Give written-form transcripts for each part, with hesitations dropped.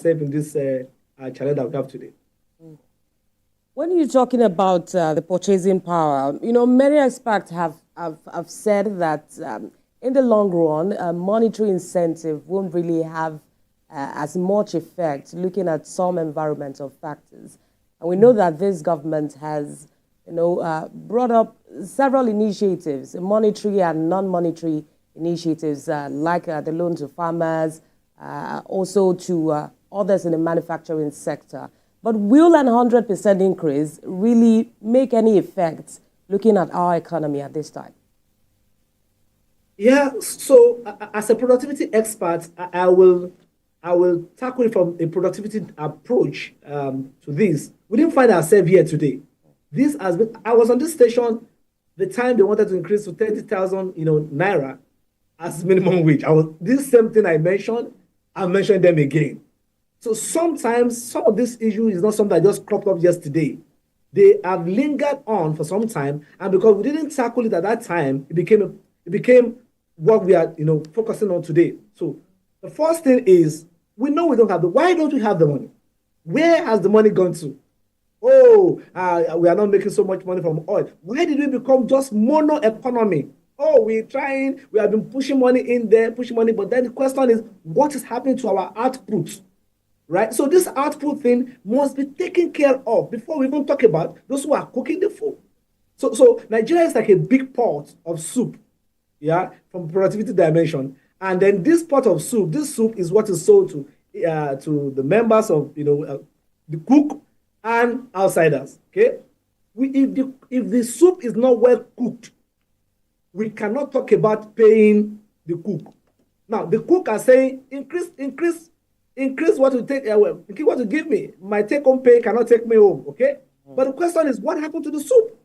ourselves in this challenge that we have today. When you're talking about the purchasing power, many experts have said that in the long run, a monetary incentive won't really have as much effect looking at some environmental factors. And we know that this government has, brought up several initiatives, monetary and non-monetary initiatives like the loan to farmers, also to others in the manufacturing sector. But will an 100% increase really make any effect looking at our economy at this time? Yeah, so as a productivity expert, I will tackle it from a productivity approach to this. We didn't find ourselves here today. This has been. I was on this station the time they wanted to increase to 30,000, naira as minimum wage. This same thing I mentioned. I mentioned them again. So sometimes some of this issue is not something that just cropped up yesterday. They have lingered on for some time, and because we didn't tackle it at that time, it became what we are focusing on today. So the first thing is we know we don't have why don't we have the money? Where has the money gone to? Oh, we are not making so much money from oil. Why did we become just mono economy? Oh, we're trying, we have been pushing money in there, but then the question is, what is happening to our output? Right? So this output thing must be taken care of before we even talk about those who are cooking the food. So Nigeria is like a big pot of soup, yeah, from productivity dimension. And then this pot of soup, this soup is what is sold to the members of the cook and outsiders. Okay, if the soup is not well cooked, we cannot talk about paying the cook. Now the cook are saying increase what you take, increase what you give me. My take-home pay cannot take me home. Okay, but the question is, what happened to the soup?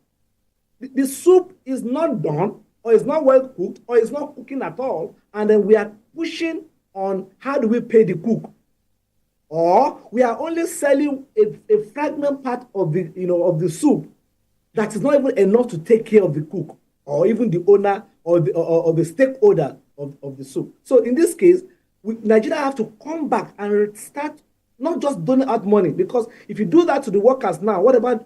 The soup is not done, or is not well cooked, or is not cooking at all, and then we are pushing on how do we pay the cook, or we are only selling a fragment part of the soup that is not even enough to take care of the cook, or even the owner or the stakeholder of the soup. So in this case, Nigeria have to come back and start not just doling out money, because if you do that to the workers now, what about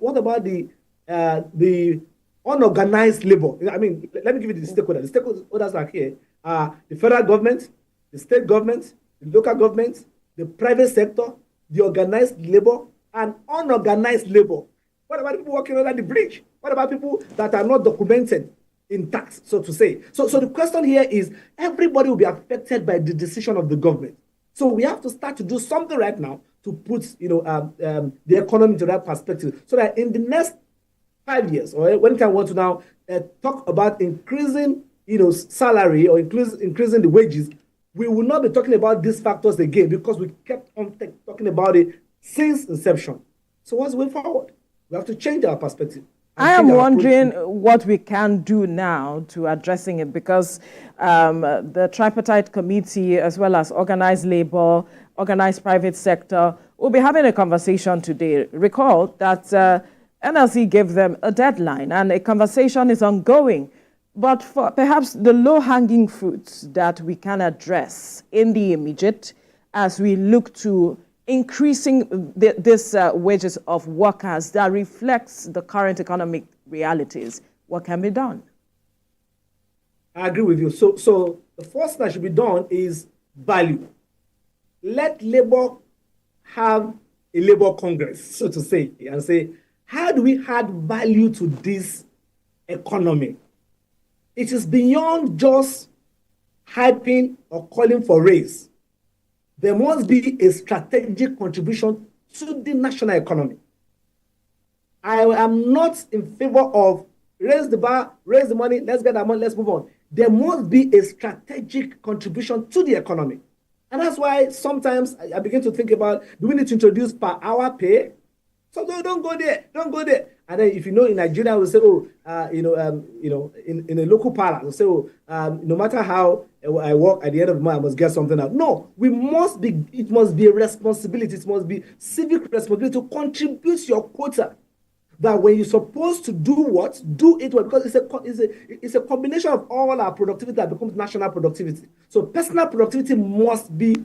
the unorganized labor? I mean, let me give you the stakeholders. The stakeholders are here: the federal government, the state government, the local government, the private sector, the organized labor, and unorganized labor. What about people working under the bridge? What about people that are not documented in tax, so to say? So the question here is, everybody will be affected by the decision of the government. So we have to start to do something right now to put the economy into that perspective, so that in the next 5 years, or when I want to now talk about increasing salary or increasing the wages, we will not be talking about these factors again, because we kept on talking about it since inception. So what's the way forward? We have to change our perspective. I am wondering what we can do now to addressing it, because the Tripartite Committee, as well as organized labor, organized private sector, will be having a conversation today. Recall that NLC gave them a deadline, and a conversation is ongoing. But for perhaps the low-hanging fruits that we can address in the immediate, as we look to increasing this wages of workers that reflects the current economic realities, what can be done? I agree with you. So the first thing that should be done is value. Let labor have a labor congress, so to say, and say, how do we add value to this economy? It is beyond just hyping or calling for raise. There must be a strategic contribution to the national economy. I am not in favor of raise the bar, raise the money, let's get that money, let's move on. There must be a strategic contribution to the economy. And that's why sometimes I begin to think about, do we need to introduce per hour pay? So don't go there, don't go there. And then if in Nigeria, we'll say, in a local parlance, we'll say, no matter how I work, at the end of the month, I must get something out. No, it must be a responsibility. It must be civic responsibility to contribute your quota. That when you're supposed to do what, do it well, because it's a combination of all our productivity that becomes national productivity. So personal productivity must be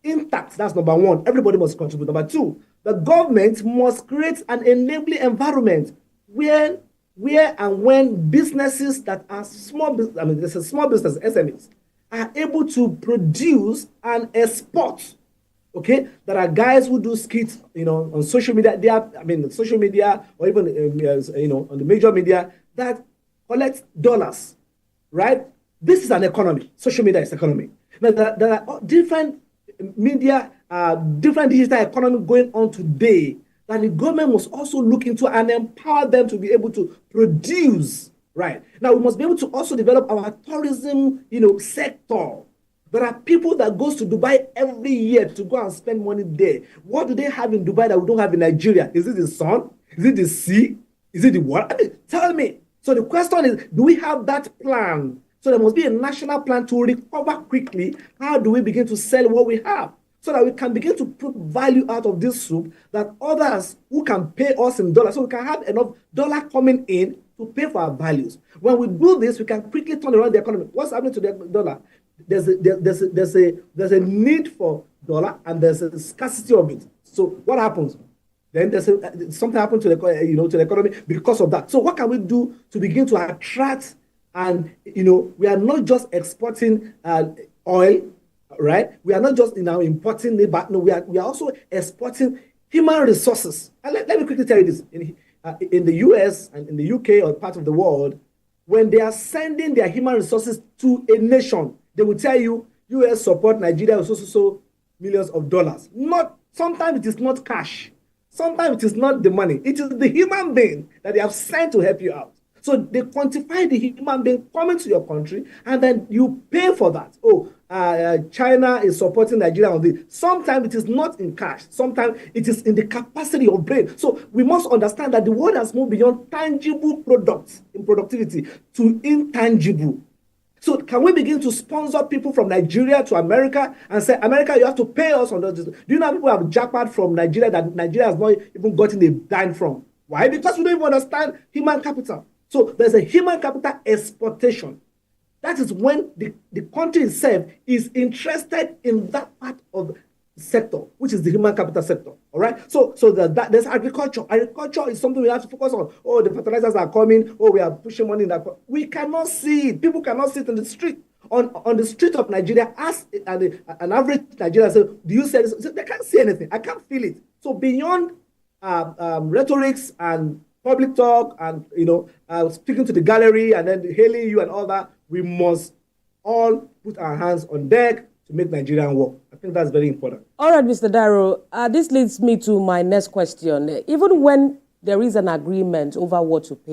intact. That's number one. Everybody must contribute. Number two, the government must create an enabling environment where and when businesses that are small, there's a small business, SMEs, are able to produce and export. Okay, there are guys who do skits, on social media. Social media or even on the major media that collect dollars, right? This is an economy. Social media is economy. Now there are different media, different digital economy going on today that the government must also look into and empower them to be able to produce. Right now, we must be able to also develop our tourism, sector. There are people that goes to Dubai every year to go and spend money there. What do they have in Dubai that we don't have in Nigeria? Is it the sun? Is it the sea? Is it the water? Tell me. So the question is, do we have that plan? So there must be a national plan to recover quickly. How do we begin to sell what we have? So that we can begin to put value out of this soup that others who can pay us in dollars, so we can have enough dollar coming in to pay for our values. When we do this, we can quickly turn around the economy. What's happening to the dollar? There's a need for dollar and there's a scarcity of it. So what happens? Then something happens to the to the economy because of that. So what can we do to begin to attract? And we are not just exporting oil, right? We are not just importing it, but no, we are also exporting human resources. And let me quickly tell you this: in the US and in the UK or part of the world, when they are sending their human resources to a nation, they will tell you US support Nigeria with so millions of dollars. Sometimes it is not cash. Sometimes it is not the money. It is the human being that they have sent to help you out. So they quantify the human being coming to your country, and then you pay for that. China is supporting Nigeria on this. Sometimes it is not in cash. Sometimes it is in the capacity of brain. So we must understand that the world has moved beyond tangible products in productivity to intangible. So can we begin to sponsor people from Nigeria to America and say, America, you have to pay us on this? Do you know people have jackpot from Nigeria that Nigeria has not even gotten a dime from? Why? Because we don't even understand human capital. So there's a human capital exportation. That is when the country itself is interested in that part of the sector, which is the human capital sector. All right. So there's agriculture. Agriculture is something we have to focus on. Oh, the fertilizers are coming. Oh, we are pushing money in that. We cannot see it. People cannot sit in the street. On the street of Nigeria, ask an average Nigerian, say, do you say this? They can't see anything. I can't feel it. So beyond rhetorics and public talk and speaking to the gallery and then hailing you and all that, we must all put our hands on deck to make Nigeria work. I think that's very important. All right, Mr. Darrow, this leads me to my next question. Even when there is an agreement over what to pay,